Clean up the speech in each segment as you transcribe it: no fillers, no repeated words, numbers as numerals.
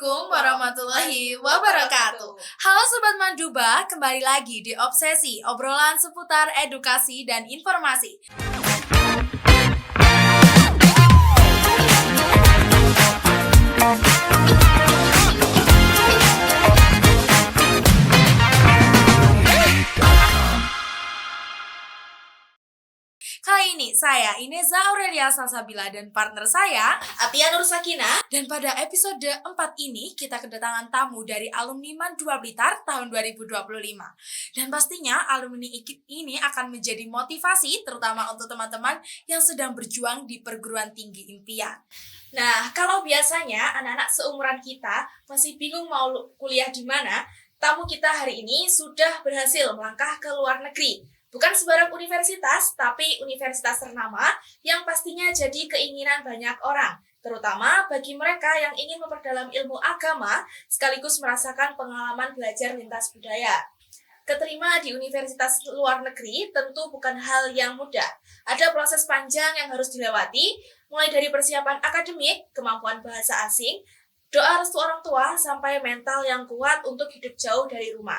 Assalamualaikum warahmatullahi wabarakatuh. Halo Sobat Manduba, kembali lagi di Obsesi, obrolan seputar edukasi dan informasi. Kali ini saya Ineza Aurelia Salsabila dan partner saya Atia Nur Sakina. Dan pada episode 4 ini kita kedatangan tamu dari alumni MAN 2 Blitar tahun 2025. Dan pastinya alumni ini akan menjadi motivasi terutama untuk teman-teman yang sedang berjuang di perguruan tinggi impian. Nah, kalau biasanya anak-anak seumuran kita masih bingung mau kuliah di mana, tamu kita hari ini sudah berhasil melangkah ke luar negeri. Bukan sebarang universitas, tapi universitas ternama yang pastinya jadi keinginan banyak orang, terutama bagi mereka yang ingin memperdalam ilmu agama sekaligus merasakan pengalaman belajar lintas budaya. Keterima di universitas luar negeri tentu bukan hal yang mudah. Ada proses panjang yang harus dilewati, mulai dari persiapan akademik, kemampuan bahasa asing, doa restu orang tua, sampai mental yang kuat untuk hidup jauh dari rumah.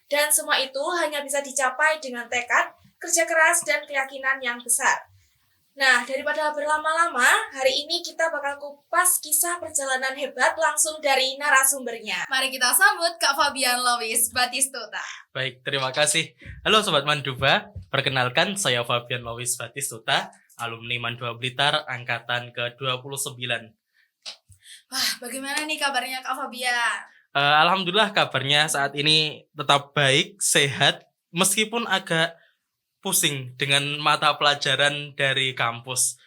Dan semua itu hanya bisa dicapai dengan tekad, kerja keras, dan keyakinan yang besar. Nah, daripada berlama-lama, hari ini kita bakal kupas kisah perjalanan hebat langsung dari narasumbernya. Mari kita sambut Kak Fabian Lois Batistuta. Baik, terima kasih. Halo Sobat Manduba, perkenalkan saya Fabian Lois Batistuta, alumni MAN 2 Blitar, angkatan ke-29. Wah, bagaimana nih kabarnya Kak Fabian? Alhamdulillah kabarnya saat ini tetap baik, sehat, meskipun agak pusing dengan mata pelajaran dari kampus.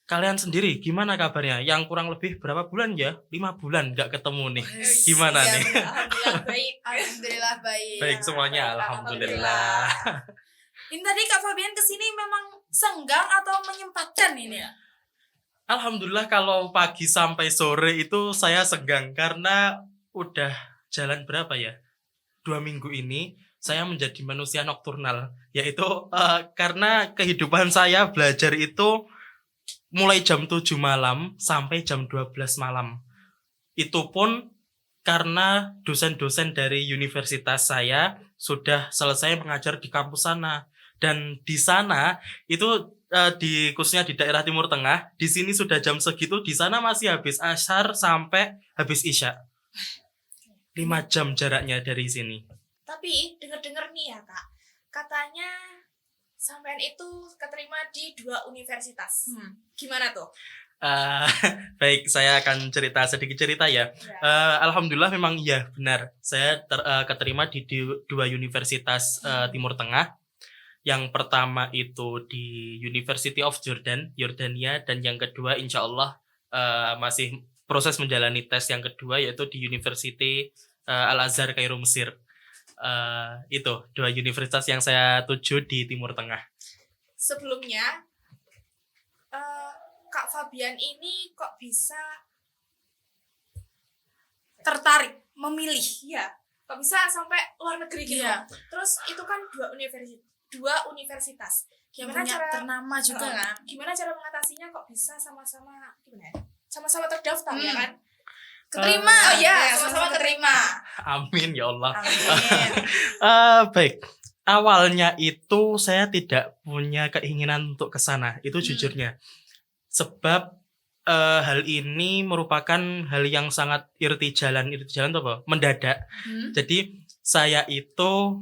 Kalian sendiri gimana kabarnya? Yang kurang lebih berapa bulan ya? 5 bulan nggak ketemu nih. Gimana nih? Alhamdulillah baik. Alhamdulillah baik. Baik semuanya, alhamdulillah. Ini tadi Kak Fabian kesini memang senggang atau menyempatkan ini ya? Alhamdulillah kalau pagi sampai sore itu saya senggang karena udah jalan berapa ya? 2 minggu ini saya menjadi manusia nokturnal, yaitu karena kehidupan saya belajar itu mulai jam 7 malam sampai jam 12 malam. Itu pun karena dosen-dosen dari universitas saya sudah selesai mengajar di kampus sana. Dan di sana itu khususnya di daerah Timur Tengah, di sini sudah jam segitu, di sana masih habis ashar sampai habis isya. 5 jam jaraknya dari sini. Tapi denger-denger nih ya Kak, katanya sampean itu keterima di 2 universitas. Gimana tuh? Baik, saya akan sedikit cerita ya. Alhamdulillah memang ya benar, saya keterima di 2 universitas Timur Tengah. Yang pertama itu di University of Jordania, dan yang kedua insya Allah masih proses menjalani tes yang kedua, yaitu di University Al-Azhar Kairo Mesir. Itu 2 universitas yang saya tuju di Timur Tengah. Sebelumnya Kak Fabian ini kok bisa Tertarik, memilih. ya, kok bisa sampai luar negeri gitu. Iya. Terus itu kan 2 universitas. Yang Gimana punya cara ternama juga kan? Gimana cara mengatasinya kok bisa sama-sama gimana ya? Sama-sama terdaftar ya kan? Keterima. Oh iya, sama-sama keterima. Amin ya Allah. Amin. Baik, awalnya itu saya tidak punya keinginan untuk ke sana, itu jujurnya. Sebab hal ini merupakan hal yang sangat irtijalan itu apa? Mendadak. Jadi saya itu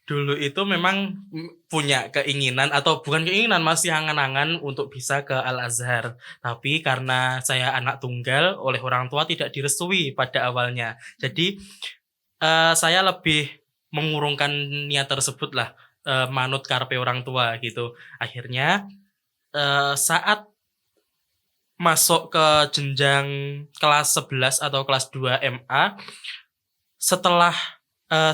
dulu itu memang punya keinginan, atau bukan keinginan, masih angan-angan untuk bisa ke Al-Azhar. Tapi karena saya anak tunggal, oleh orang tua tidak direstui pada awalnya. Jadi saya lebih mengurungkan niat tersebut lah, manut karepe orang tua gitu. Akhirnya saat masuk ke jenjang kelas 11 atau kelas 2 MA, setelah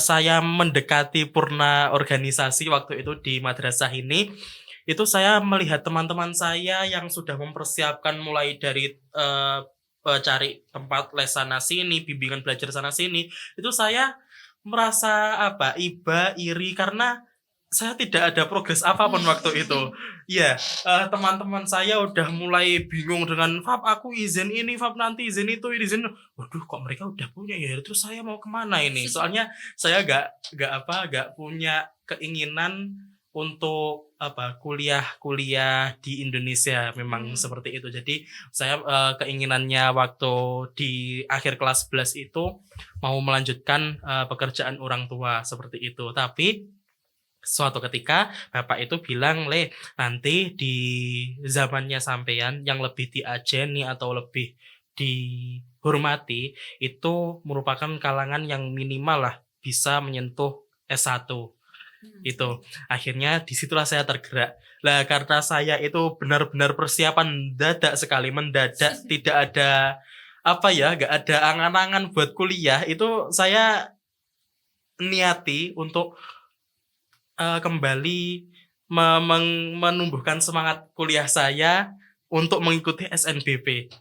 saya mendekati purna organisasi waktu itu di madrasah ini, itu saya melihat teman-teman saya yang sudah mempersiapkan mulai dari cari tempat les sana sini, bimbingan belajar sana sini. Itu saya merasa iba, iri, karena saya tidak ada progres apapun waktu itu. Iya, teman-teman saya udah mulai bingung dengan, "Fab, aku izin ini, Fab, nanti izin itu, izin." Waduh, kok mereka udah punya ya? Terus saya mau kemana ini? Soalnya saya nggak punya keinginan untuk kuliah di Indonesia, memang seperti itu. Jadi saya keinginannya waktu di akhir kelas 11 itu mau melanjutkan pekerjaan orang tua seperti itu. Tapi suatu ketika bapak itu bilang, "Le, nanti di zamannya sampean yang lebih diajeni atau lebih dihormati itu merupakan kalangan yang minimal lah bisa menyentuh S1." Itu. Akhirnya disitulah saya tergerak. Lah karena saya itu benar-benar persiapan mendadak sekali, mendadak, tidak ada nggak ada angan-angan buat kuliah, itu saya niati untuk kembali menumbuhkan semangat kuliah saya untuk mengikuti SNBP,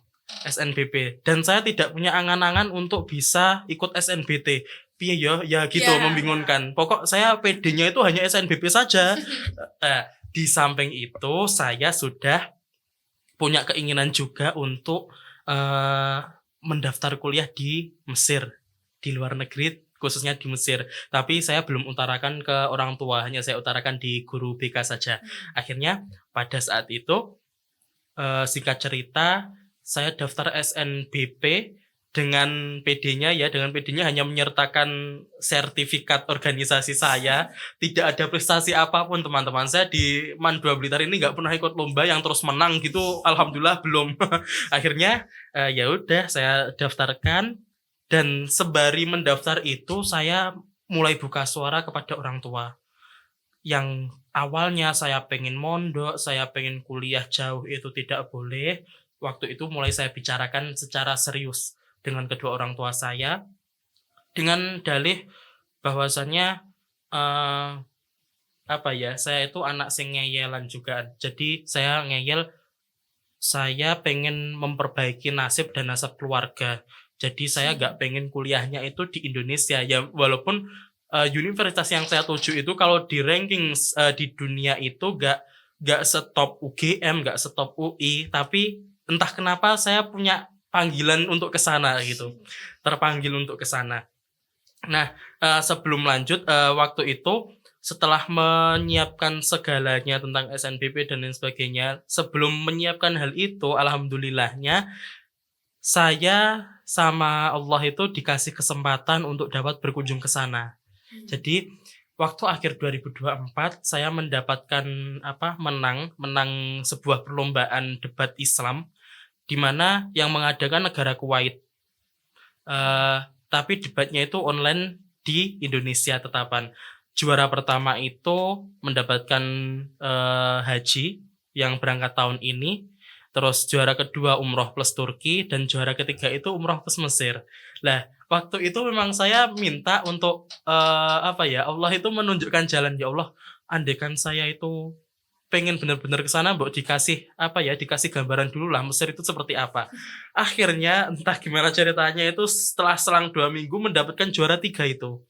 dan saya tidak punya angan-angan untuk bisa ikut SNBT. Piye ya gitu, membingungkan. Pokok saya PD-nya itu hanya SNBP saja. Di samping itu saya sudah punya keinginan juga untuk mendaftar kuliah di Mesir, di luar negeri, khususnya di Mesir. Tapi saya belum utarakan ke orang tua, hanya saya utarakan di guru BK saja. Akhirnya pada saat itu, singkat cerita, saya daftar SNBP dengan PD-nya hanya menyertakan sertifikat organisasi saya. Tidak ada prestasi apapun, teman-teman. Saya di MAN 2 Blitar ini nggak pernah ikut lomba yang terus menang gitu, alhamdulillah belum. Akhirnya ya udah saya daftarkan. Dan sembari mendaftar itu saya mulai buka suara kepada orang tua. Yang awalnya saya pengen mondok, saya pengen kuliah jauh itu tidak boleh. Waktu itu mulai saya bicarakan secara serius dengan kedua orang tua saya. Dengan dalih bahwasannya saya itu anak sing ngeyelan juga. Jadi saya ngeyel, saya pengen memperbaiki nasib dan nasab keluarga. Jadi saya nggak pengen kuliahnya itu di Indonesia. Ya walaupun universitas yang saya tuju itu kalau di ranking di dunia itu nggak setop UGM, nggak setop UI, tapi entah kenapa saya punya panggilan untuk ke sana gitu. Terpanggil untuk ke sana. Nah, sebelum lanjut, waktu itu setelah menyiapkan segalanya tentang SNBP dan lain sebagainya, sebelum menyiapkan hal itu, alhamdulillahnya saya sama Allah itu dikasih kesempatan untuk dapat berkunjung ke sana. Jadi waktu akhir 2024 saya mendapatkan menang sebuah perlombaan debat Islam di mana yang mengadakan negara Kuwait. Tapi debatnya itu online di Indonesia tetapan. Juara pertama itu mendapatkan haji yang berangkat tahun ini. Terus juara kedua umroh plus Turki, dan juara ketiga itu umroh plus Mesir. Lah, waktu itu memang saya minta untuk Allah itu menunjukkan jalan. Ya Allah, andaikan saya itu pengen benar-benar ke sana, mbok dikasih gambaran dulu lah Mesir itu seperti apa. Akhirnya entah gimana ceritanya itu setelah selang 2 minggu mendapatkan juara 3 itu.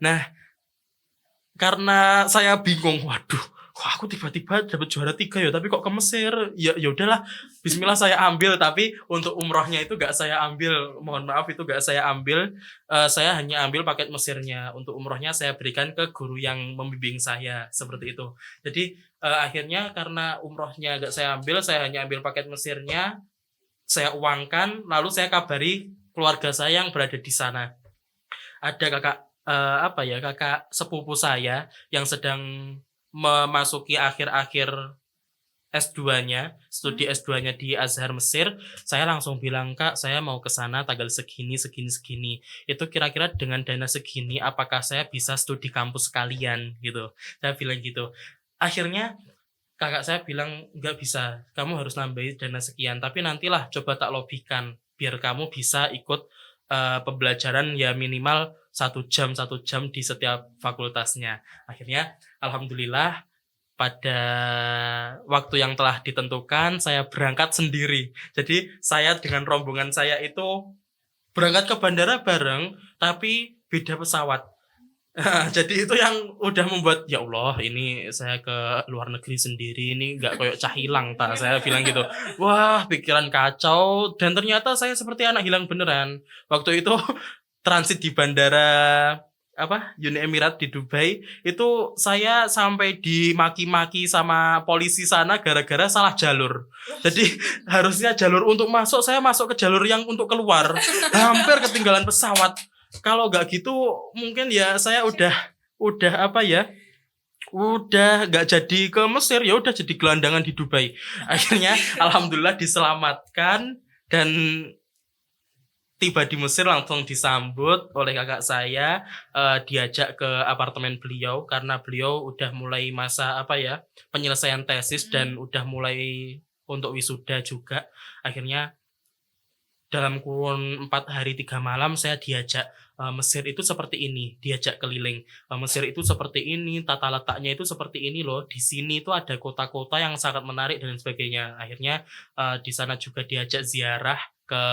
Nah, karena saya bingung, waduh, kok aku tiba-tiba dapat juara 3 ya, tapi kok ke Mesir? Ya udahlah, bismillah saya ambil. Tapi untuk umrohnya itu gak saya ambil, mohon maaf itu gak saya ambil. Saya hanya ambil paket Mesirnya. Untuk umrohnya saya berikan ke guru yang membimbing saya, seperti itu. Jadi akhirnya karena umrohnya gak saya ambil, saya hanya ambil paket Mesirnya, saya uangkan, lalu saya kabari keluarga saya yang berada di sana. Ada kakak sepupu saya yang sedang memasuki akhir-akhir S2-nya, studi S2-nya di Azhar Mesir. Saya langsung bilang, "Kak, saya mau ke sana tanggal segini. Itu kira-kira dengan dana segini apakah saya bisa studi kampus sekalian?" gitu. Saya bilang gitu. Akhirnya kakak saya bilang, "Nggak bisa, kamu harus nambahin dana sekian, tapi nantilah coba tak lobikan biar kamu bisa ikut pembelajaran ya minimal 1 jam di setiap fakultasnya." Akhirnya alhamdulillah pada waktu yang telah ditentukan saya berangkat sendiri. Jadi saya dengan rombongan saya itu berangkat ke bandara bareng, tapi beda pesawat. Jadi itu yang udah membuat ya Allah ini saya ke luar negeri sendiri ini nggak kayak cah hilang tak saya bilang gitu. Wah pikiran kacau dan ternyata saya seperti anak hilang beneran. Waktu itu transit di bandara Uni Emirat di Dubai itu saya sampai dimaki-maki sama polisi sana gara-gara salah jalur. Jadi harusnya jalur untuk masuk saya masuk ke jalur yang untuk keluar. Hampir ketinggalan pesawat. Kalau nggak gitu mungkin ya saya udah udah nggak jadi ke Mesir ya udah jadi gelandangan di Dubai. Akhirnya alhamdulillah diselamatkan dan tiba di Mesir langsung disambut oleh kakak saya, diajak ke apartemen beliau karena beliau udah mulai masa penyelesaian tesis dan udah mulai untuk wisuda juga. Akhirnya dalam kurun 4 hari 3 malam saya diajak Mesir itu seperti ini, diajak keliling. Mesir itu seperti ini, tata letaknya itu seperti ini loh. Di sini itu ada kota-kota yang sangat menarik dan sebagainya. Akhirnya di sana juga diajak ziarah ke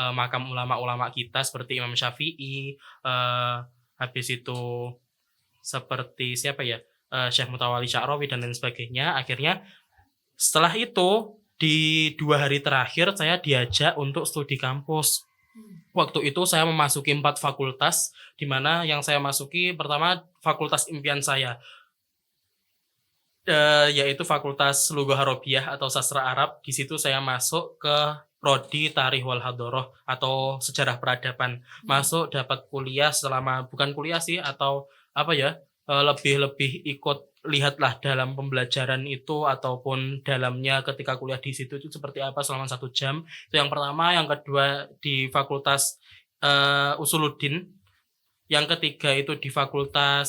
makam ulama-ulama kita seperti Imam Syafi'i, habis itu seperti siapa ya? Syekh Mutawalli Sya'rawi dan lain sebagainya. Akhirnya setelah itu di 2 hari terakhir saya diajak untuk studi kampus. Waktu itu saya memasuki 4 fakultas, di mana yang saya masuki pertama fakultas impian saya, yaitu Fakultas Lughah Arabiyah atau Sastra Arab. Di situ saya masuk ke Prodi Tarikh wal Hadoroh atau Sejarah Peradaban. Masuk dapat kuliah selama bukan kuliah sih atau lebih ikut lihatlah dalam pembelajaran itu ataupun dalamnya ketika kuliah di situ itu seperti apa selama 1 jam. Itu yang pertama, yang kedua di Fakultas Usuluddin, yang ketiga itu di Fakultas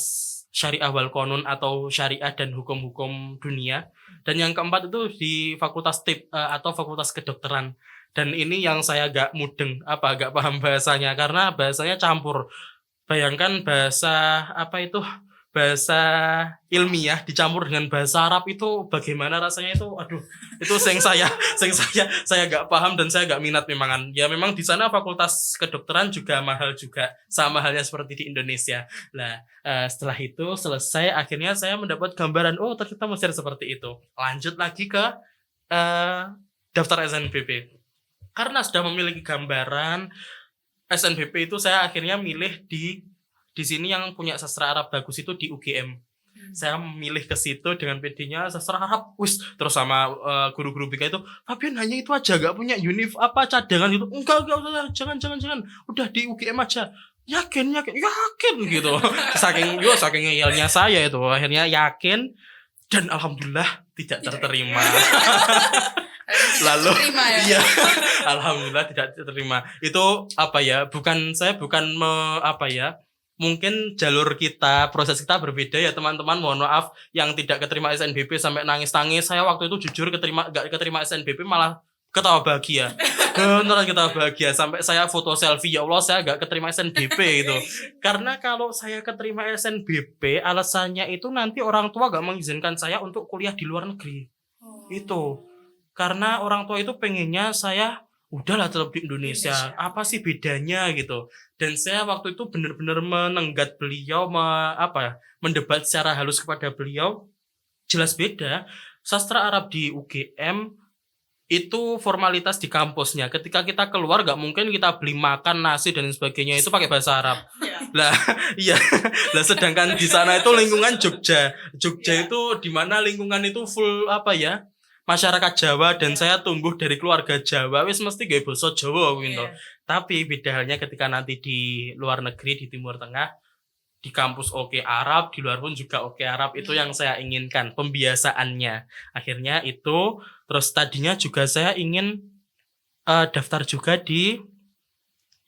Syariah wal Qanun atau Syariah dan Hukum-Hukum Dunia, dan yang keempat itu di Fakultas Tib atau Fakultas Kedokteran. Dan ini yang saya gak mudeng gak paham bahasanya karena bahasanya campur. Bayangkan bahasa ilmiah dicampur dengan bahasa Arab itu bagaimana rasanya itu, aduh, itu saya gak paham dan saya gak minat memangan. Ya memang di sana fakultas kedokteran juga mahal juga, sama halnya seperti di Indonesia. Nah, setelah itu selesai akhirnya saya mendapat gambaran, oh ternyata Mesir seperti itu. Lanjut lagi ke daftar SNBP. Karena sudah memiliki gambaran SNBP itu saya akhirnya milih di sini yang punya sastra Arab bagus itu di UGM. Saya memilih ke situ dengan PD-nya sastra Arab. Terus sama guru-guru BK itu, Fabian hanya itu aja, gak punya univ cadangan gitu. Enggak, jangan. Udah di UGM aja. Yakin gitu. Saking ngeyelnya saya itu akhirnya yakin dan alhamdulillah tidak terterima. Lalu iya, alhamdulillah tidak terima. Itu mungkin jalur kita, proses kita berbeda ya teman-teman. Mohon maaf yang tidak keterima SNBP sampai nangis-nangis. Saya waktu itu jujur gak keterima SNBP malah ketawa bahagia. Beneran ketawa bahagia sampai saya foto selfie, ya Allah saya gak keterima SNBP itu. Karena kalau saya keterima SNBP alasannya itu nanti orang tua gak mengizinkan saya untuk kuliah di luar negeri. Itu karena orang tua itu pengennya saya udahlah tetap di Indonesia. Apa sih bedanya gitu. Dan saya waktu itu benar-benar menenggat beliau, mendebat secara halus kepada beliau. Jelas beda. Sastra Arab di UGM itu formalitas di kampusnya. Ketika kita keluar gak mungkin kita beli makan, nasi dan sebagainya itu pakai bahasa Arab. Lah, iya. Lah sedangkan di sana itu lingkungan Jogja. Itu di mana lingkungan itu full masyarakat Jawa dan saya tumbuh dari keluarga Jawa, wis mesti gak basa Jawa gitu. Tapi beda halnya ketika nanti di luar negeri, di Timur Tengah, di kampus oke Arab, di luar pun juga oke Arab. Itu yang saya inginkan, pembiasaannya. Akhirnya itu, terus tadinya juga saya ingin daftar juga di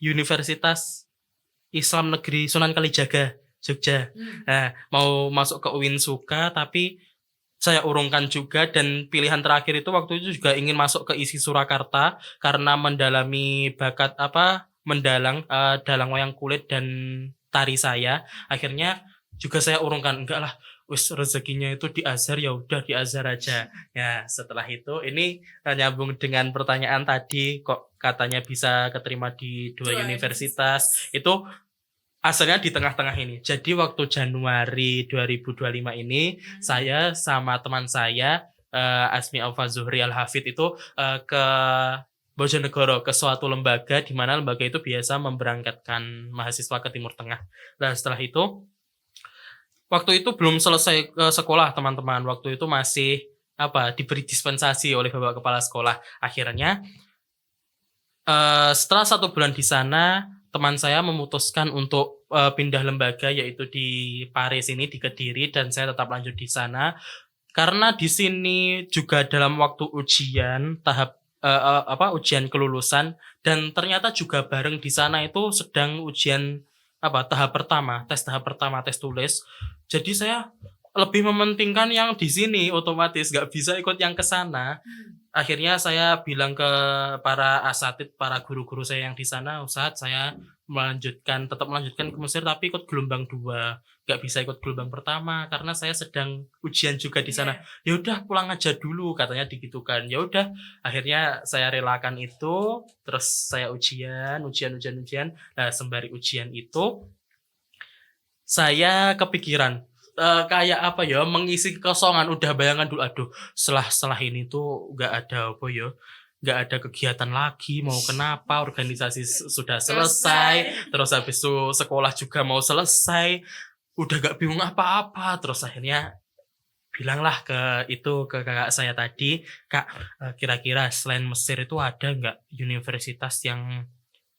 Universitas Islam Negeri Sunan Kalijaga, Jogja. Nah, mau masuk ke UIN Suka, tapi saya urungkan juga dan pilihan terakhir itu waktu itu juga ingin masuk ke ISI Surakarta karena mendalami bakat dalang wayang kulit dan tari saya. Akhirnya juga saya urungkan, enggak lah, rezekinya itu di Azhar, ya udah di Azhar aja. Ya, setelah itu ini nyambung dengan pertanyaan tadi kok katanya bisa keterima di 2 universitas. Itu asalnya di tengah-tengah ini. Jadi waktu Januari 2025 ini saya sama teman saya Asmi Alfa Zuhri Al-Hafid itu ke Bojonegoro, ke suatu lembaga di mana lembaga itu biasa memberangkatkan mahasiswa ke Timur Tengah. Nah, setelah itu waktu itu belum selesai sekolah, teman-teman. Waktu itu masih diberi dispensasi oleh Bapak Kepala Sekolah. Akhirnya setelah 1 bulan di sana, teman saya memutuskan untuk pindah lembaga, yaitu di Paris ini, di Kediri, dan saya tetap lanjut di sana karena di sini juga dalam waktu ujian tahap ujian kelulusan, dan ternyata juga bareng di sana itu sedang ujian tahap pertama, tes tulis. Jadi saya lebih mementingkan yang di sini, otomatis nggak bisa ikut yang ke sana. Akhirnya saya bilang ke para asatid, para guru-guru saya yang di sana, Ustadz, saya tetap melanjutkan ke Mesir tapi ikut gelombang 2, nggak bisa ikut gelombang pertama karena saya sedang ujian juga di sana. Ya udah pulang aja dulu, katanya digitukan. Ya udah, akhirnya saya relakan itu, terus saya ujian. Nah, sembari ujian itu saya kepikiran kayak mengisi kekosongan. Udah bayangan dulu, aduh, setelah ini tuh nggak ada kegiatan lagi, mau kenapa, organisasi sudah selesai, terus habis itu sekolah juga mau selesai, udah gak bingung apa-apa. Terus akhirnya bilanglah ke kakak saya tadi, Kak, kira-kira selain Mesir itu ada nggak universitas yang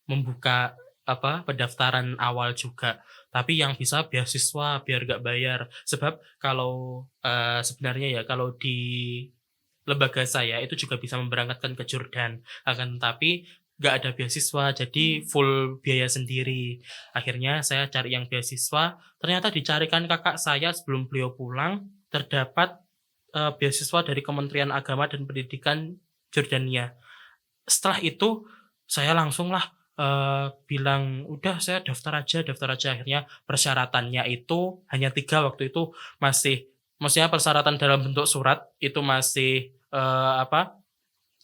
membuka pendaftaran awal juga, tapi yang bisa beasiswa biar gak bayar. Sebab kalau sebenarnya ya, kalau di lembaga saya itu juga bisa memberangkatkan ke Jordan, akan tetapi gak ada beasiswa, jadi full biaya sendiri. Akhirnya saya cari yang beasiswa, ternyata dicarikan kakak saya sebelum beliau pulang, terdapat beasiswa dari Kementerian Agama dan Pendidikan Jordania. Setelah itu saya langsung bilang udah saya daftar aja. Akhirnya persyaratannya itu hanya 3 waktu itu, maksudnya persyaratan dalam bentuk surat itu masih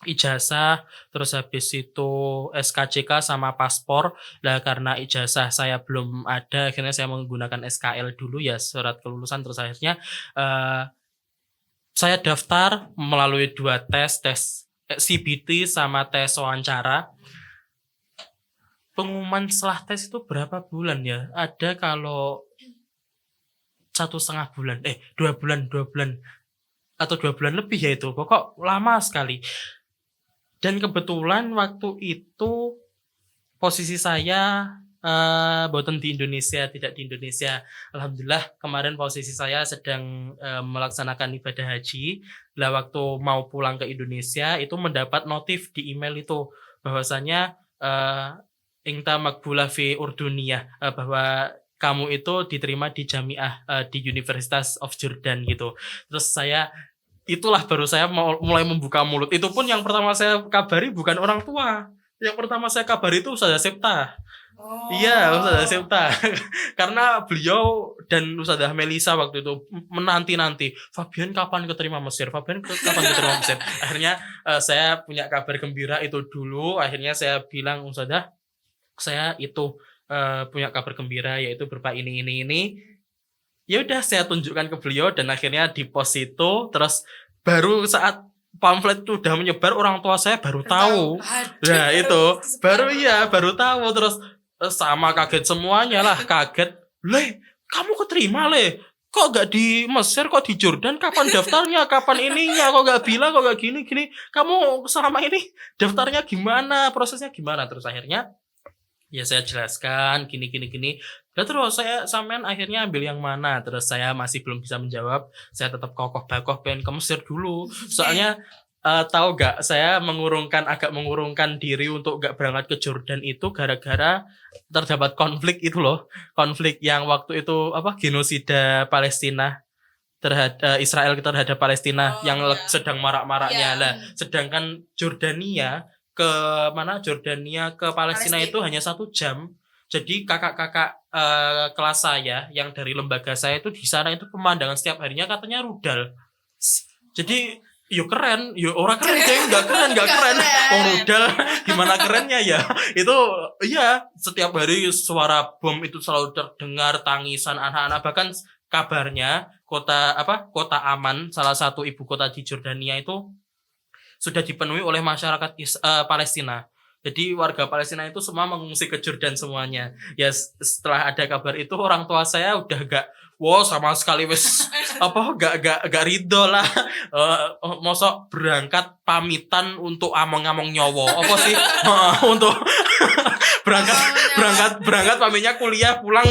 ijazah, terus habis itu SKCK sama paspor. Nah, karena ijazah saya belum ada, akhirnya saya menggunakan SKL dulu ya, surat kelulusan. Terus akhirnya saya daftar melalui 2 tes CBT sama tes wawancara. Pengumuman setelah tes itu berapa bulan ya? Ada kalau 1,5 bulan, 2 bulan atau 2 bulan lebih ya itu. Pokok lama sekali. Dan kebetulan waktu itu posisi saya boten di Indonesia, tidak di Indonesia. Alhamdulillah kemarin posisi saya sedang melaksanakan ibadah haji. Lah waktu mau pulang ke Indonesia itu mendapat notif di email itu bahwasanya Ingta Makbula fi Urduniyah, bahwa kamu itu diterima di Jamiah di Universitas of Jordan gitu. Terus itulah baru saya mulai membuka mulut. Itu pun yang pertama saya kabari bukan orang tua. Yang pertama saya kabari itu Ustazah Septa. Oh. Iya, Ustazah Septa. Karena beliau dan Ustazah Melisa waktu itu menanti-nanti, Fabian kapan keterima Mesir? Akhirnya saya punya kabar gembira itu dulu. Akhirnya saya bilang, Ustazah, saya itu punya kabar gembira, yaitu berupa ini. Ya udah, saya tunjukkan ke beliau, dan akhirnya di pos itu. Terus baru saat pamflet itu udah menyebar, orang tua saya baru tahu. Nah itu baru tahu. Terus sama kaget semuanya lah, kaget. Le, kamu keterima le? Kok gak di Mesir, kok di Jordan? Kapan daftarnya? Kapan ininya? Kok gak bilang, kok gak gini? Kamu selama ini daftarnya gimana? Prosesnya gimana? Terus akhirnya ya saya jelaskan gini. Dan terus saya sampean akhirnya ambil yang mana? Terus saya masih belum bisa menjawab. Saya tetap kokoh pengen ke Mesir dulu. Soalnya tahu gak, saya agak mengurungkan diri untuk gak berangkat ke Jordan itu gara-gara terdapat konflik itu loh. Konflik yang waktu itu genosida Palestina terhadap Israel terhadap Palestina yang sedang marak-maraknya. Lah, sedangkan Jordania ke Palestina itu hanya 1 jam. Jadi kakak-kakak kelas saya yang dari lembaga saya itu di sana itu pemandangan setiap harinya katanya rudal. Jadi Yo keren, yo ora keren geng, nggak keren. Wong rudal gimana kerennya ya? Itu iya, setiap hari suara bom itu selalu terdengar, tangisan anak-anak, bahkan kabarnya kota aman, salah satu ibu kota di Jordania itu sudah dipenuhi oleh masyarakat Palestina. Jadi warga Palestina itu semua mengungsi ke Jordan semuanya. Ya setelah ada kabar itu orang tua saya udah sama sekali wes gak ridho lah. Mosok berangkat pamitan untuk among-among nyowo. Apa sih? Untuk berangkat pamitnya kuliah, pulang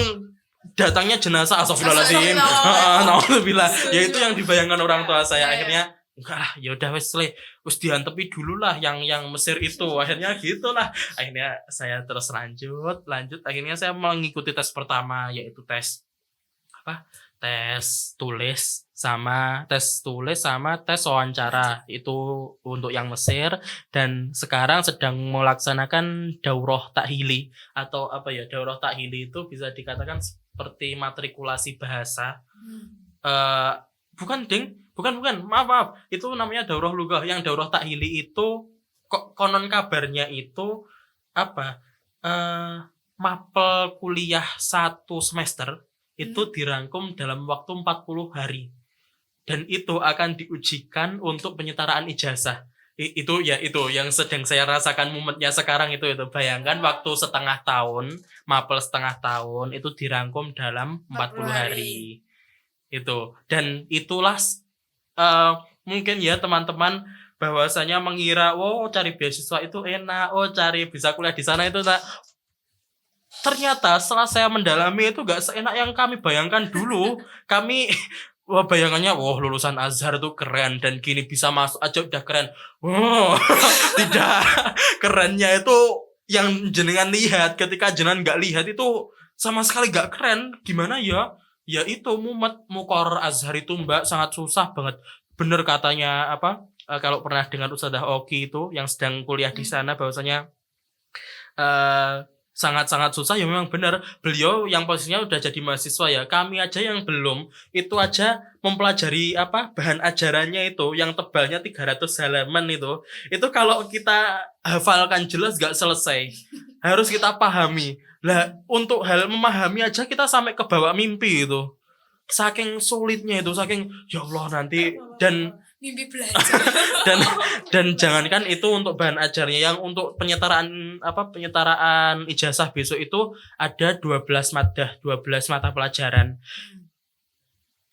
datangnya jenazah, astagfirullahaladzim. Alhamdulillah. Ya itu yang dibayangkan orang tua saya. Akhirnya enggak, ya udah wes diantepi dulu lah yang Mesir itu. Akhirnya gitulah. Akhirnya saya terus lanjut. Akhirnya saya mengikuti tes pertama, yaitu tes tulis sama tes wawancara. Itu untuk yang Mesir, dan sekarang sedang melaksanakan daurah takhili atau daurah takhili itu bisa dikatakan seperti matrikulasi bahasa. Bukan, maaf. Itu namanya daurah lughah. Yang daurah takhili itu konon kabarnya itu mapel kuliah 1 semester itu dirangkum dalam waktu 40 hari. Dan itu akan diujikan untuk penyetaraan ijazah. Itu yang sedang saya rasakan momennya sekarang itu. Bayangkan waktu mapel setengah tahun itu dirangkum dalam 40 hari. Itu. Dan itulah mungkin ya teman-teman bahwasanya mengira cari beasiswa itu enak, cari bisa kuliah di sana itu tak. Ternyata setelah saya mendalami itu gak seenak yang kami bayangkan dulu. Kami bayangannya lulusan Azhar tuh keren dan gini bisa masuk aja udah keren. Tidak. Kerennya itu yang jenengan lihat. Ketika jenengan gak lihat itu sama sekali gak keren. Gimana ya? Ya itu mumet mukor Azhar itu Mbak sangat susah banget. Bener katanya kalau pernah dengar Ustadzah Oki itu yang sedang kuliah di sana bahwasanya sangat-sangat susah. Ya memang benar. Beliau yang posisinya udah jadi mahasiswa ya. Kami aja yang belum, itu aja mempelajari bahan ajarannya itu yang tebalnya 300 halaman itu. Itu kalau kita hafalkan jelas gak selesai. Harus kita pahami. Lah untuk hal memahami aja kita sampai kebawa mimpi itu. Saking sulitnya itu, saking ya Allah nanti dan mimpi belajar. dan jangankan itu untuk bahan ajarnya, yang untuk penyetaraan ijazah besok itu ada 12 mata pelajaran.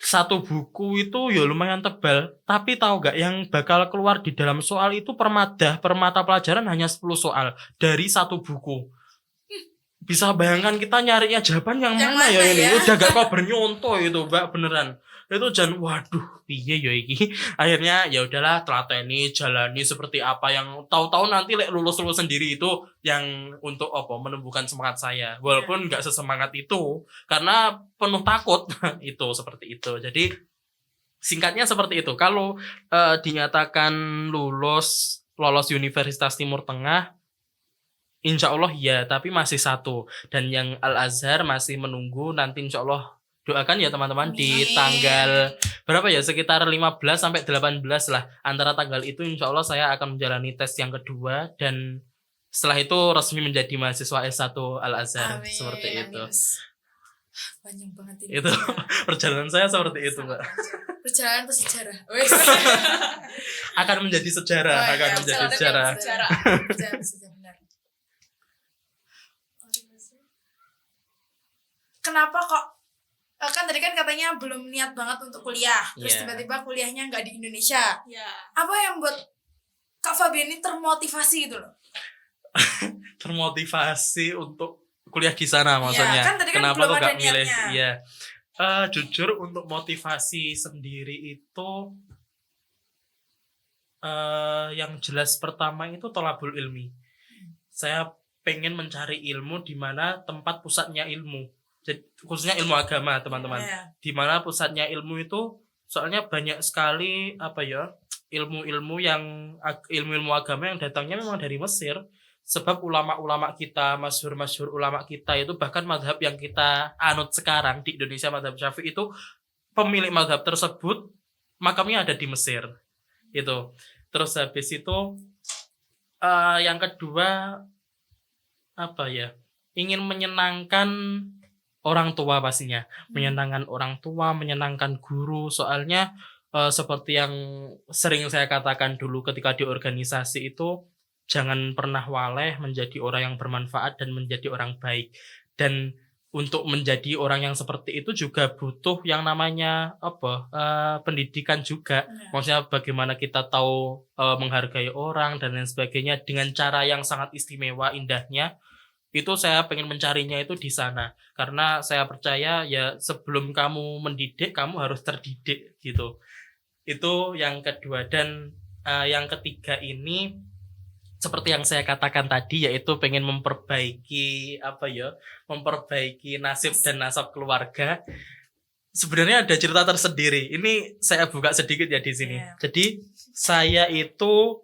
Satu buku itu ya lumayan tebal, tapi tahu gak yang bakal keluar di dalam soal itu per mata pelajaran hanya 10 soal dari satu buku. Bisa bayangkan kita nyarinya jawaban yang mana ya ini? Udah gak kau bernyontoh itu Mbak, beneran. Itu waduh piye ya iki. Akhirnya ya udahlah, telateni jalani seperti apa yang tahu-tahu nanti lulus sendiri itu yang untuk menumbuhkan semangat saya. Walaupun gak sesemangat itu karena penuh takut. Itu seperti itu. Jadi singkatnya seperti itu. Kalau dinyatakan lolos Universitas Timur Tengah, insya Allah ya, tapi masih 1. Dan yang Al-Azhar masih menunggu. Nanti insya Allah doakan ya teman-teman di tanggal berapa ya, sekitar 15 sampai 18 lah. Antara tanggal itu insya Allah saya akan menjalani tes yang kedua. Dan setelah itu resmi menjadi mahasiswa S1 Al-Azhar. Seperti itu. Panjang banget ini. Itu perjalanan saya seperti itu Mbak. Perjalanan ke sejarah. Akan menjadi sejarah. Sejarah benar. Kenapa kok kan tadi kan katanya belum niat banget untuk kuliah, terus tiba-tiba kuliahnya nggak di Indonesia. Apa yang buat Kak Fabian ini termotivasi gitu loh? Termotivasi untuk kuliah di sana maksudnya. Kan tadi kan kenapa belum kok ada gak milih? niatnya. Iya. Jujur untuk motivasi sendiri itu yang jelas pertama itu tolabul ilmi. Saya pengen mencari ilmu di mana tempat pusatnya ilmu. Jadi, khususnya ilmu agama teman-teman. Di mana pusatnya ilmu itu soalnya banyak sekali ilmu-ilmu agama yang datangnya memang dari Mesir. Sebab ulama-ulama kita, masyhur ulama kita itu, bahkan mazhab yang kita anut sekarang di Indonesia, mazhab Syafi'i itu, pemilik mazhab tersebut makamnya ada di Mesir. Itu. Terus habis itu yang kedua apa ya? Ingin menyenangkan orang tua pastinya. Menyenangkan orang tua, menyenangkan guru. Soalnya seperti yang sering saya katakan dulu ketika di organisasi itu, jangan pernah waleh menjadi orang yang bermanfaat dan menjadi orang baik. Dan untuk menjadi orang yang seperti itu juga butuh yang namanya pendidikan juga. Maksudnya bagaimana kita tahu menghargai orang dan lain sebagainya dengan cara yang sangat istimewa, indahnya. Itu saya pengen mencarinya itu di sana. Karena saya percaya ya sebelum kamu mendidik, kamu harus terdidik gitu. Itu yang kedua. Dan yang ketiga ini seperti yang saya katakan tadi, yaitu pengen memperbaiki memperbaiki nasib dan nasab keluarga. Sebenarnya ada cerita tersendiri. Ini saya buka sedikit ya di sini. Jadi saya itu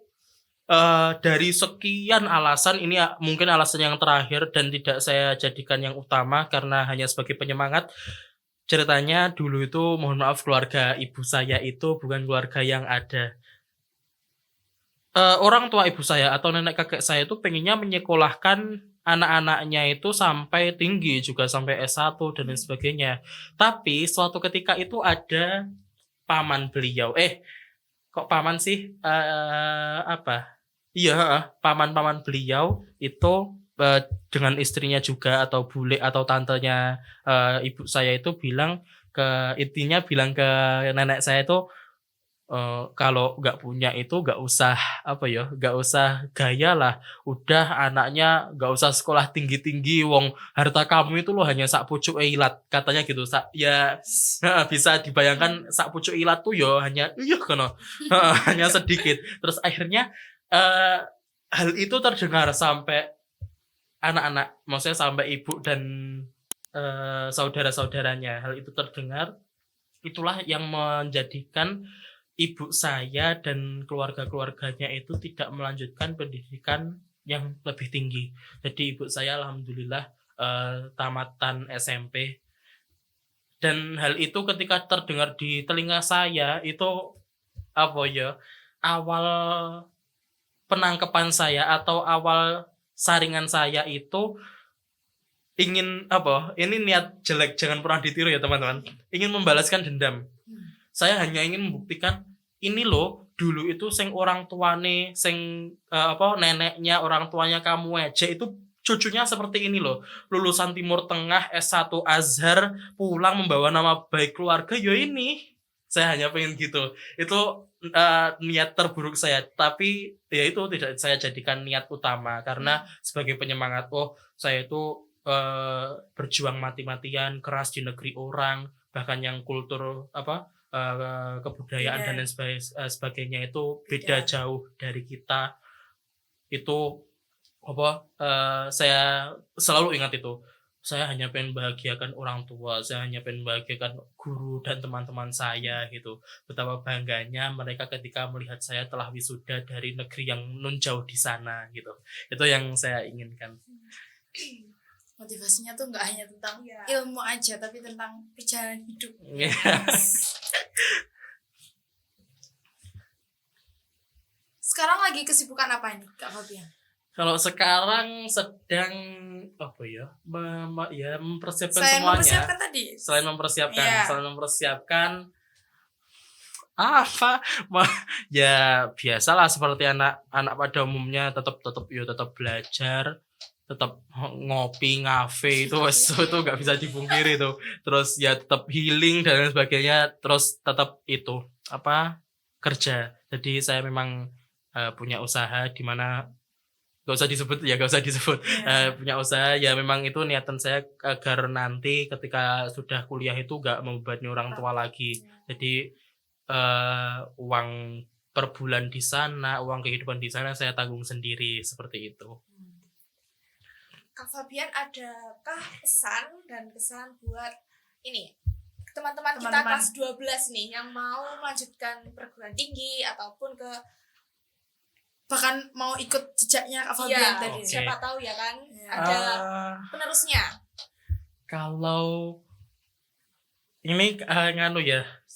dari sekian alasan, ini mungkin alasan yang terakhir dan tidak saya jadikan yang utama karena hanya sebagai penyemangat. Ceritanya dulu itu, mohon maaf, keluarga ibu saya itu bukan keluarga yang ada. Orang tua ibu saya atau nenek kakek saya itu pengennya menyekolahkan anak-anaknya itu sampai tinggi, juga sampai S1 dan lain sebagainya. Tapi suatu ketika itu ada paman beliau. Kok paman sih? Iya, paman-paman beliau itu dengan istrinya juga atau bule atau tantenya ibu saya itu bilang ke nenek saya itu, kalau nggak punya itu nggak usah gaya lah, udah anaknya nggak usah sekolah tinggi-tinggi, wong harta kamu itu loh hanya sak pucuk ilat, katanya gitu. Bisa dibayangkan sak pucuk ilat tuh yo hanya hanya sedikit. Terus akhirnya hal itu terdengar sampai anak-anak, maksudnya sampai ibu dan saudara-saudaranya. Hal itu terdengar, itulah yang menjadikan ibu saya dan keluarga-keluarganya itu tidak melanjutkan pendidikan yang lebih tinggi. Jadi ibu saya alhamdulillah tamatan SMP. Dan hal itu ketika terdengar di telinga saya itu awal penangkapan saya atau awal saringan saya itu ingin ini niat jelek, jangan pernah ditiru ya teman-teman. Ingin membalaskan dendam. Saya hanya ingin membuktikan, ini loh dulu itu sing orang tuane, neneknya, orang tuanya kamu aja itu cucunya seperti ini loh. Lulusan Timur Tengah, S1 Azhar, pulang membawa nama baik keluarga, yo ini. Saya hanya pengen gitu. Itu niat terburuk saya, tapi ya itu tidak saya jadikan niat utama karena sebagai penyemangat, saya itu berjuang mati-matian keras di negeri orang, bahkan yang kultur kebudayaan dan lain sebagainya itu beda jauh dari kita. Itu saya selalu ingat itu. Saya hanya pengen bahagiakan orang tua, saya hanya pengen bahagiakan guru dan teman-teman saya gitu. Betapa bangganya mereka ketika melihat saya telah wisuda dari negeri yang nun jauh di sana gitu. Itu yang saya inginkan. Motivasinya tuh nggak hanya tentang ilmu aja, tapi tentang perjalanan hidup. Sekarang lagi kesibukan apa ini, Kak Fabian? Kalau sekarang sedang mempersiapkan semuanya. Selain mempersiapkan ya biasalah seperti anak pada umumnya, tetap belajar, tetap ngopi, ngafe itu nggak bisa dipungkiri itu. Terus ya tetap healing dan lain sebagainya, terus tetap itu kerja. Jadi saya memang punya usaha di mana gak usah disebut. Punya usaha ya, memang itu niatan saya agar nanti ketika sudah kuliah itu gak membebani orang tua lagi. Jadi uang per bulan di sana, uang kehidupan di sana saya tanggung sendiri, seperti itu. Kak Fabian, adakah pesan dan kesan buat ini teman-teman kita kelas 12 nih yang mau melanjutkan perguruan tinggi ataupun bahkan mau ikut jejaknya Kak Fabian tadi? Siapa tahu ya kan ada penerusnya. Kalau ini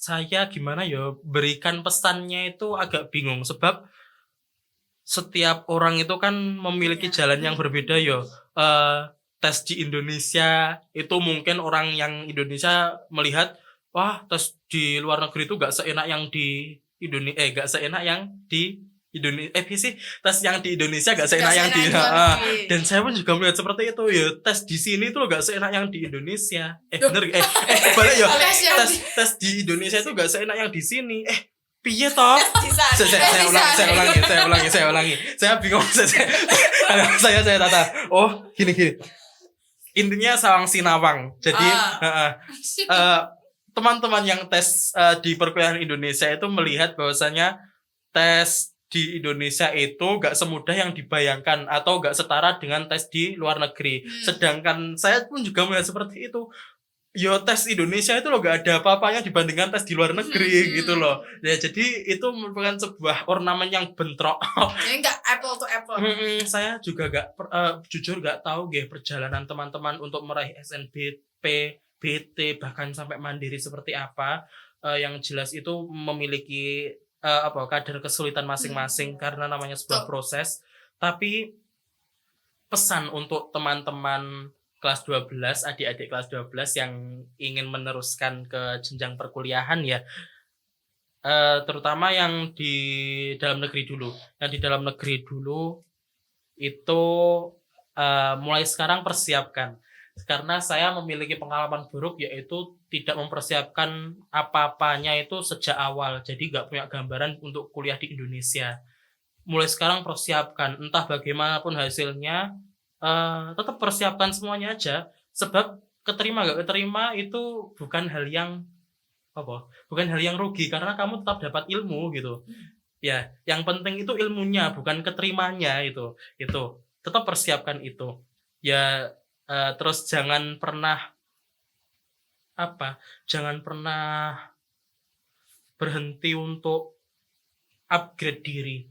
saya gimana ya berikan pesannya itu agak bingung sebab setiap orang itu kan memiliki jalan yang berbeda ya. Tes di Indonesia itu mungkin orang yang Indonesia melihat wah tes di luar negeri itu gak seenak yang di Indonesia gak seenak yang di Indonesia sih tes yang di Indonesia gak seenak yang di dan saya pun juga melihat seperti itu ya tes di sini tuh gak seenak yang di Indonesia bener balik ya tes di Indonesia itu gak seenak yang di sini piye toh saya ulangi saya bingung saya tata gini intinya sawang sinawang jadi teman-teman yang tes di perkuliahan Indonesia itu melihat bahwasanya tes di Indonesia itu gak semudah yang dibayangkan atau gak setara dengan tes di luar negeri. Sedangkan saya pun juga melihat seperti itu. Yo tes Indonesia itu loh gak ada apa-apanya dibandingkan tes di luar negeri gitu loh. Ya jadi itu merupakan sebuah ornamen yang bentrok. Jadi gak apple to apple. Saya juga jujur gak tahu perjalanan teman-teman untuk meraih SNBP, BT bahkan sampai mandiri seperti apa. Yang jelas itu memiliki kadar kesulitan masing-masing karena namanya sebuah proses. Tapi pesan untuk teman-teman kelas 12, adik-adik kelas 12 yang ingin meneruskan ke jenjang perkuliahan ya, terutama yang di dalam negeri dulu. Yang di dalam negeri dulu itu mulai sekarang persiapkan. Karena saya memiliki pengalaman buruk yaitu tidak mempersiapkan apa-apanya itu sejak awal. Jadi gak punya gambaran untuk kuliah di Indonesia. Mulai sekarang persiapkan. Entah bagaimanapun hasilnya, tetap persiapkan semuanya aja. Sebab keterima gak keterima itu bukan hal yang bukan hal yang rugi. Karena kamu tetap dapat ilmu gitu. Ya, yang penting itu ilmunya, bukan keterimanya itu. Tetap persiapkan itu. Ya, terus jangan pernah berhenti untuk upgrade diri.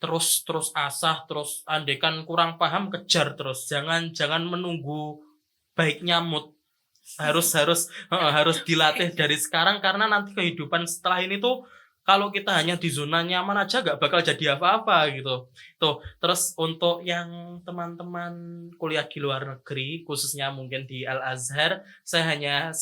Terus asah, terus andekan kurang paham kejar terus. Jangan menunggu baiknya mood. Harus dilatih dari sekarang karena nanti kehidupan setelah ini tuh kalau kita hanya di zona nyaman aja gak bakal jadi apa-apa gitu. Terus untuk yang teman-teman kuliah di luar negeri, khususnya mungkin di Al-Azhar, saya hanya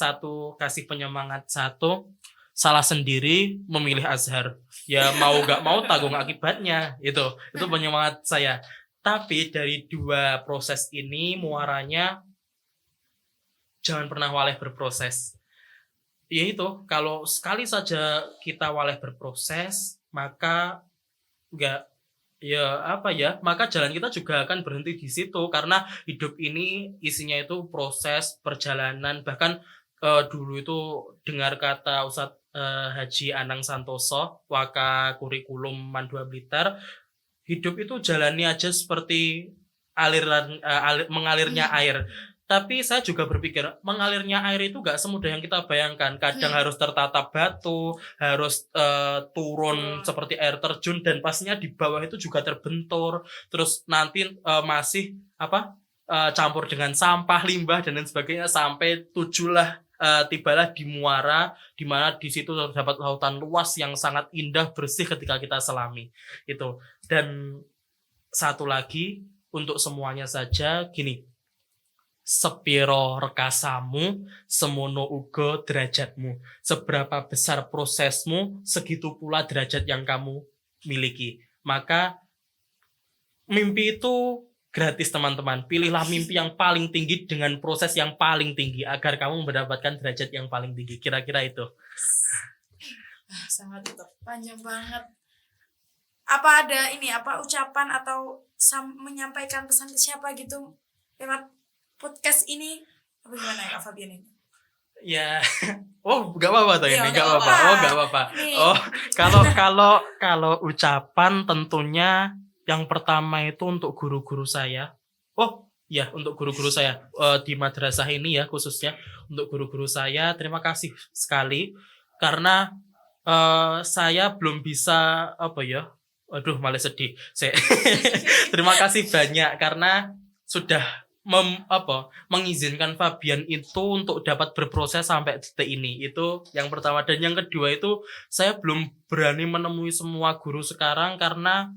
kasih penyemangat salah sendiri memilih Azhar. Ya mau gak mau tanggung akibatnya, itu penyemangat saya. Tapi dari dua proses ini muaranya jangan pernah waleh berproses. Ya itu, kalau sekali saja kita waleh berproses, maka maka jalan kita juga akan berhenti di situ karena hidup ini isinya itu proses perjalanan. Bahkan dulu itu dengar kata Ustadz Haji Anang Santoso, Waka Kurikulum Man 2 Blitar, hidup itu jalani aja seperti mengalirnya air. Tapi saya juga berpikir mengalirnya air itu gak semudah yang kita bayangkan. Kadang harus tertatap batu, harus turun seperti air terjun, dan pastinya di bawah itu juga terbentur. Terus nanti masih campur dengan sampah, limbah dan lain sebagainya sampai tibalah di muara, di mana di situ terdapat lautan luas yang sangat indah bersih ketika kita selami itu. Dan satu lagi untuk semuanya saja gini. Sepiro rekasamu, semono uga derajatmu. Seberapa besar prosesmu, segitu pula derajat yang kamu miliki. Maka mimpi itu gratis teman-teman. Pilihlah mimpi yang paling tinggi dengan proses yang paling tinggi agar kamu mendapatkan derajat yang paling tinggi. Kira-kira itu. Sangat panjang banget. Apa ada ucapan atau menyampaikan pesan ke siapa gitu lewat podcast ini? Apa gimana ya Kak Fabian ini? Ya, gak apa-apa ini, gak apa-apa. Gak apa-apa. Kalau ucapan tentunya yang pertama itu untuk guru-guru saya. Untuk guru-guru saya di madrasah ini ya khususnya untuk guru-guru saya, terima kasih sekali karena saya belum bisa malah sedih. Terima kasih banyak karena sudah mengizinkan Fabian itu untuk dapat berproses sampai detik ini. Itu yang pertama. Dan yang kedua itu saya belum berani menemui semua guru sekarang karena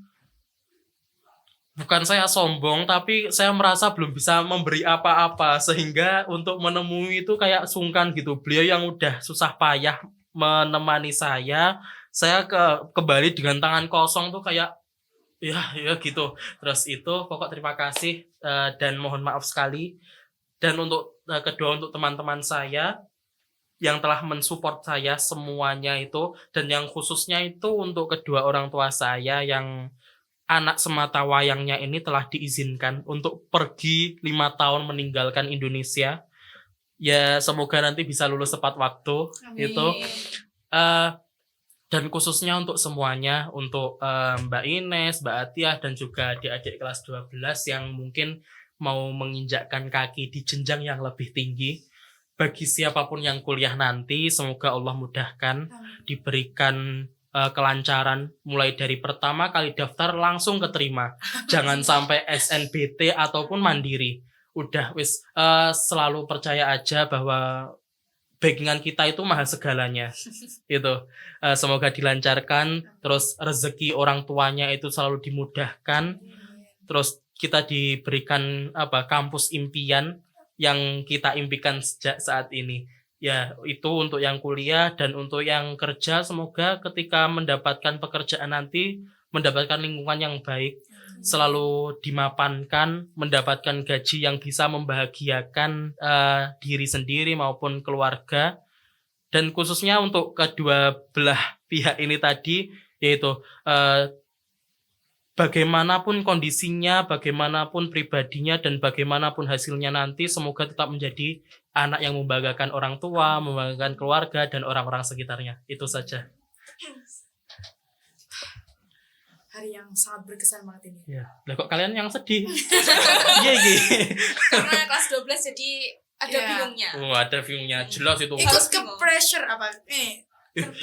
bukan saya sombong, tapi saya merasa belum bisa memberi apa-apa, sehingga untuk menemui itu kayak sungkan gitu. Beliau yang udah susah payah menemani saya kembali dengan tangan kosong tuh kayak ya gitu. Terus itu pokok terima kasih dan mohon maaf sekali. Dan untuk kedua untuk teman-teman saya yang telah mensupport saya semuanya itu, dan yang khususnya itu untuk kedua orang tua saya yang anak semata wayangnya ini telah diizinkan untuk pergi 5 tahun meninggalkan Indonesia. Ya semoga nanti bisa lulus tepat waktu. Amin. Itu dan khususnya untuk semuanya, untuk Mbak Ines, Mbak Atiah, dan juga adik-adik kelas 12 yang mungkin mau menginjakkan kaki di jenjang yang lebih tinggi. Bagi siapapun yang kuliah nanti, semoga Allah mudahkan, diberikan kelancaran, mulai dari pertama kali daftar langsung keterima. Jangan sampai SNBT ataupun mandiri. Udah selalu percaya aja bahwa backingan kita itu mahal segalanya. Itu semoga dilancarkan, terus rezeki orang tuanya itu selalu dimudahkan, terus kita diberikan kampus impian yang kita impikan sejak saat ini. Ya, itu untuk yang kuliah. Dan untuk yang kerja, semoga ketika mendapatkan pekerjaan nanti mendapatkan lingkungan yang baik, selalu dimapankan, mendapatkan gaji yang bisa membahagiakan diri sendiri maupun keluarga. Dan khususnya untuk kedua belah pihak ini tadi, yaitu bagaimanapun kondisinya, bagaimanapun pribadinya, dan bagaimanapun hasilnya nanti, semoga tetap menjadi anak yang membanggakan orang tua, membanggakan keluarga, dan orang-orang sekitarnya. Itu saja. Hari yang sangat berkesan banget ini. Ya, lah kok kalian yang sedih? Iya. Karena kelas 12 jadi ada Iya. bingungnya. Oh, ada view-nya jelas itu. Ikut ke pressure apa?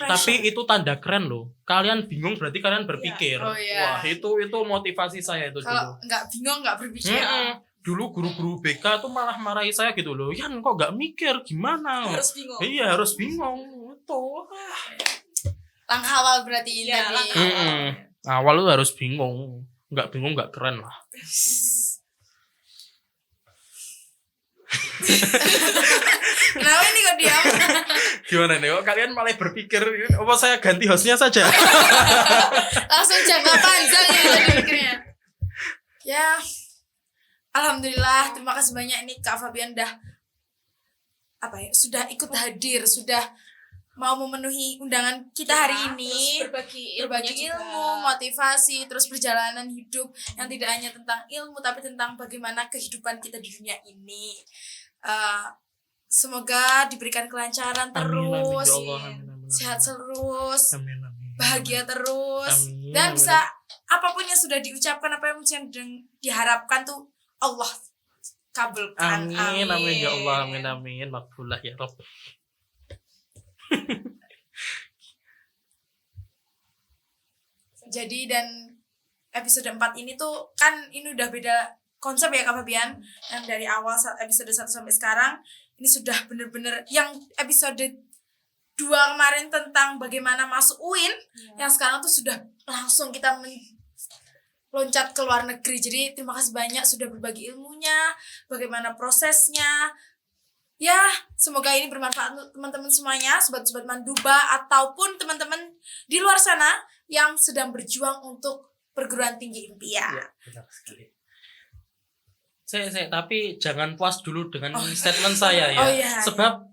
Tapi itu tanda keren loh. Kalian bingung berarti kalian berpikir. Oh, iya. Wah, itu motivasi saya itu Kalau dulu. nggak bingung nggak berpikir. Dulu guru-guru BK tuh malah marahi saya gitu loh. Yan kok nggak mikir gimana? Harus bingung. Iya, harus bingung. Itu. Langkah awal berarti ini. Iya, tadi. langkah awal. Awal lu harus bingung. Nggak bingung nggak keren lah. Kenapa ini kok diam? Gimana nih? Kok kalian malah berpikir apa saya ganti hostnya saja? Langsung jangka panjang ya tadi mikirnya. Ya, alhamdulillah, terima kasih banyak ini Kak Fabian sudah ikut hadir, sudah mau memenuhi undangan kita hari ini, terus berbagi ilmu, motivasi, terus perjalanan hidup yang tidak hanya tentang ilmu tapi tentang bagaimana kehidupan kita di dunia ini. Semoga diberikan kelancaran terus, ya Allah, amin. sehat terus, Amin. bahagia terus, Amin, dan amin. bisa apapun yang sudah diucapkan, apa yang diharapkan tuh Allah kabulkan. Amin ya Allah, amin. Makbulah ya Rabb. Jadi dan episode 4 ini tuh kan ini udah beda konsep ya Kak Fabian. Yang dari awal episode 1 sampai sekarang ini sudah bener-bener yang episode 2 kemarin tentang bagaimana masuk UIN, yang sekarang tuh sudah langsung kita loncat ke luar negeri. Jadi terima kasih banyak sudah berbagi ilmunya, bagaimana prosesnya. Ya, semoga ini bermanfaat untuk teman-teman semuanya, sobat-sobat Manduba, ataupun teman-teman di luar sana yang sedang berjuang untuk perguruan tinggi impian. Ya, benar sekali. Tapi jangan puas dulu dengan statement saya ya. Oh, iya. Sebab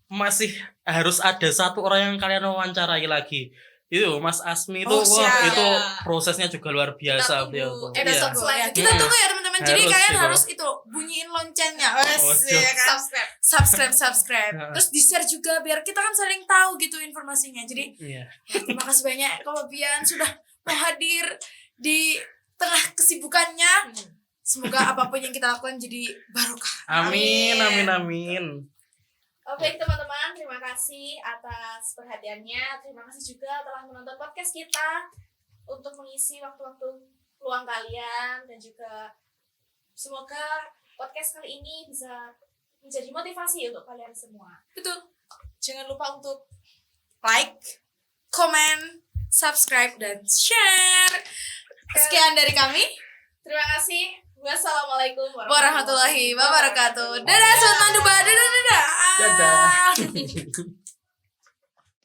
masih harus ada satu orang yang kalian wawancarai lagi. Itu Mas Asmi itu, itu prosesnya juga luar biasa. Kita tunggu Iya. episode selanjutnya. Kita tunggu ya teman-teman. Jadi Harus kalian gitu. harus itu bunyiin loncengnya. Ya kan? Subscribe. Nah. Terus di-share juga biar kita kan saling tahu gitu informasinya. Jadi Iya. terima kasih banyak Kak Fabian sudah mau hadir di tengah kesibukannya. Semoga apapun yang kita lakukan jadi barokah. Amin. Oke teman-teman, terima kasih atas perhatiannya. Terima kasih juga telah menonton podcast kita untuk mengisi waktu-waktu luang kalian, dan juga semoga podcast kali ini bisa menjadi motivasi untuk kalian semua. Betul. Jangan lupa untuk like, comment, subscribe, dan share. Sekian dari kami. Terima kasih. Wassalamualaikum Warahmatullahi wabarakatuh. Dadah Sobat Manduba. Dadah. Dadah.